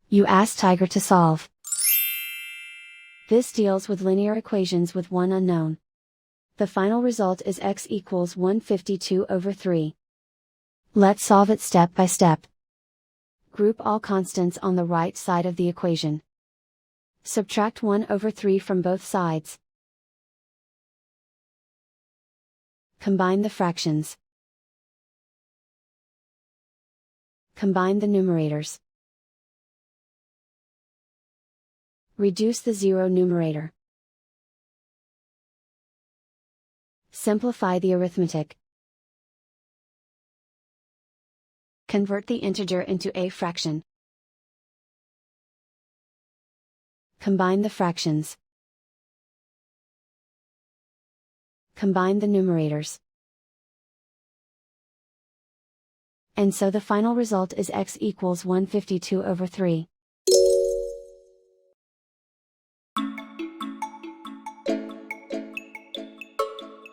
You ask Tiger to solve. This deals with linear equations with one unknown. The final result is x equals 152/3. Let's solve it step by step. Group all constants on the right side of the equation. Subtract 1/3 from both sides. Combine the fractions. Combine the numerators. Reduce the zero numerator. Simplify the arithmetic. Convert the integer into a fraction. Combine the fractions. Combine the numerators. And so the final result is x equals 152/3.